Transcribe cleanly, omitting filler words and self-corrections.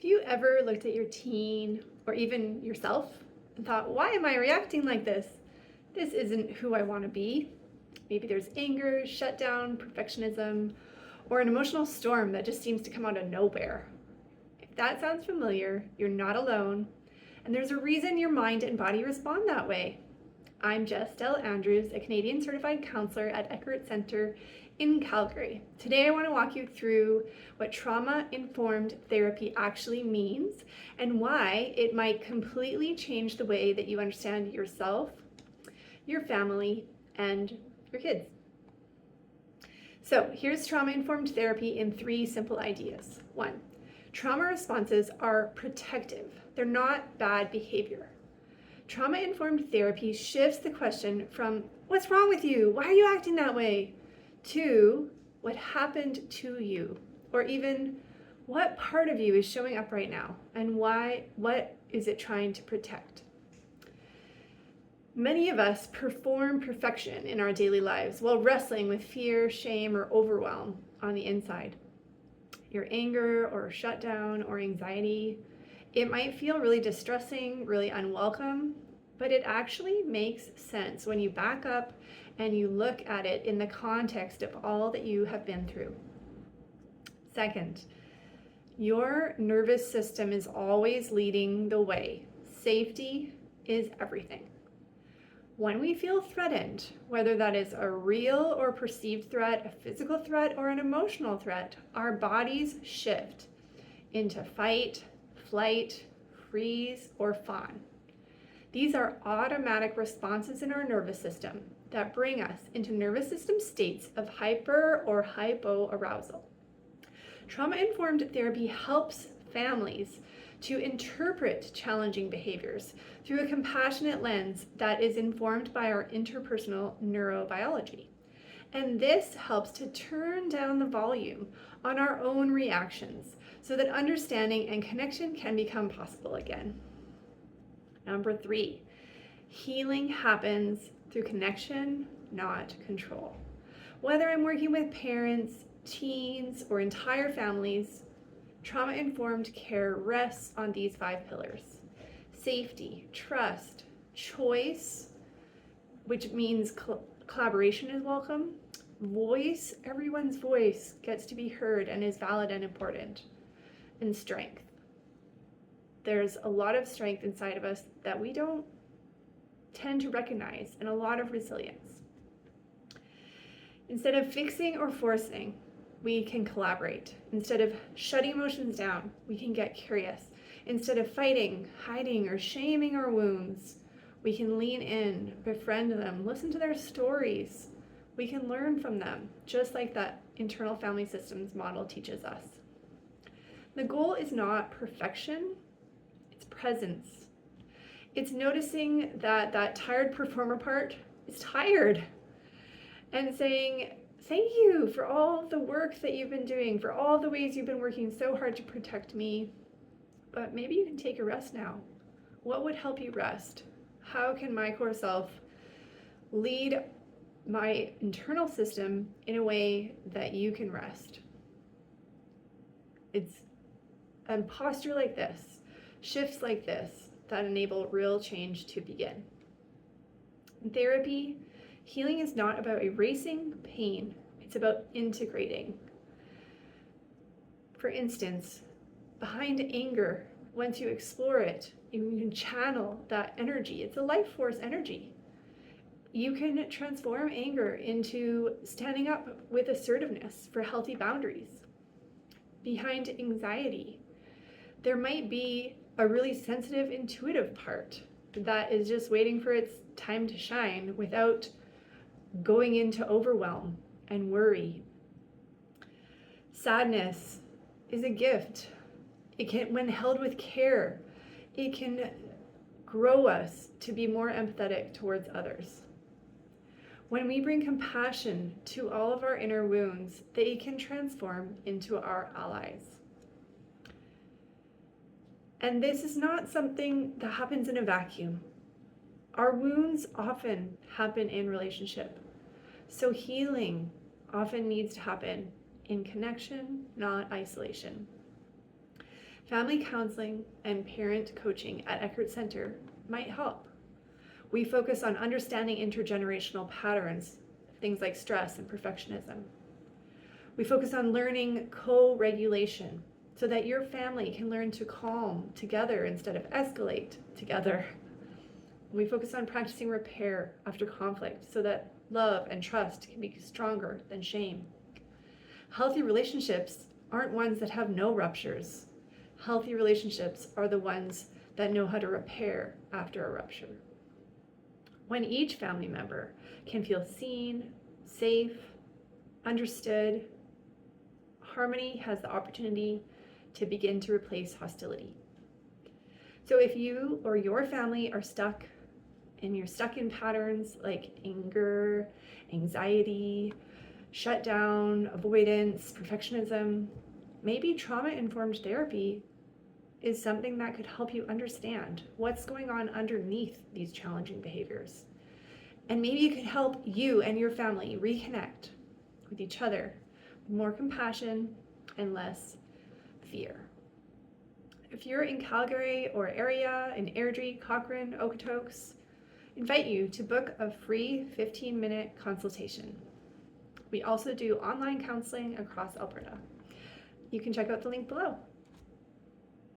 Have you ever looked at your teen or even yourself and thought, why am I reacting like this? This isn't who I want to be. Maybe there's anger, shutdown, perfectionism, or an emotional storm that just seems to come out of nowhere. If that sounds familiar, you're not alone, and there's a reason your mind and body respond that way. I'm Jess Dell Andrews, a Canadian certified counselor at Eckert Centre in Calgary. Today I want to walk you through what trauma-informed therapy actually means and why it might completely change the way that you understand yourself, your family, and your kids. So here's trauma-informed therapy in 3 simple ideas. 1, trauma responses are protective. They're not bad behavior. Trauma-informed therapy shifts the question from, what's wrong with you? Why are you acting that way? To, what happened to you? Or even, what part of you is showing up right now? And why? What is it trying to protect? Many of us perform perfection in our daily lives while wrestling with fear, shame, or overwhelm on the inside. Your anger or shutdown or anxiety, it might feel really distressing, really unwelcome, but it actually makes sense when you back up and you look at it in the context of all that you have been through. Second, your nervous system is always leading the way. Safety is everything. When we feel threatened, whether that is a real or perceived threat, a physical threat, or an emotional threat, our bodies shift into fight, flight, freeze, or fawn. These are automatic responses in our nervous system that bring us into nervous system states of hyper or hypoarousal. Trauma-informed therapy helps families to interpret challenging behaviors through a compassionate lens that is informed by our interpersonal neurobiology. And this helps to turn down the volume on our own reactions so that understanding and connection can become possible again. Number 3, healing happens through connection, not control. Whether I'm working with parents, teens, or entire families, trauma-informed care rests on these 5 pillars. Safety, trust, choice, which means collaboration is welcome. Voice, everyone's voice gets to be heard and is valid and important. And strength. There's a lot of strength inside of us that we don't tend to recognize, and a lot of resilience. Instead of fixing or forcing, we can collaborate. Instead of shutting emotions down, we can get curious. Instead of fighting, hiding, or shaming our wounds, we can lean in, befriend them, listen to their stories. We can learn from them, just like that internal family systems model teaches us. The goal is not perfection, it's presence. It's noticing that tired performer part is tired and saying, thank you for all the work that you've been doing, for all the ways you've been working so hard to protect me, but maybe you can take a rest now. What would help you rest? How can my core self lead my internal system in a way that you can rest? It's a posture like this, shifts like this, that enable real change to begin. In therapy, healing is not about erasing pain, it's about integrating. For instance, behind anger, once you explore it, you can channel that energy. It's a life force energy. You can transform anger into standing up with assertiveness for healthy boundaries. Behind anxiety, there might be a really sensitive, intuitive part that is just waiting for its time to shine without going into overwhelm and worry. Sadness is a gift. It can, when held with care, it can grow us to be more empathetic towards others. When we bring compassion to all of our inner wounds, they can transform into our allies. And this is not something that happens in a vacuum. Our wounds often happen in relationship. So healing often needs to happen in connection, not isolation. Family counseling and parent coaching at Eckert Centre might help. We focus on understanding intergenerational patterns, things like stress and perfectionism. We focus on learning co-regulation so that your family can learn to calm together instead of escalate together. We focus on practicing repair after conflict so that love and trust can be stronger than shame. Healthy relationships aren't ones that have no ruptures. Healthy relationships are the ones that know how to repair after a rupture. When each family member can feel seen, safe, understood, harmony has the opportunity to begin to replace hostility. So if you or your family are stuck in patterns like anger, anxiety, shutdown, avoidance, perfectionism, maybe trauma-informed therapy is something that could help you understand what's going on underneath these challenging behaviors. And maybe it could help you and your family reconnect with each other with more compassion and less fear. If you're in Calgary or area, in Airdrie, Cochrane, Okotoks, invite you to book a free 15-minute consultation. We also do online counseling across Alberta. You can check out the link below.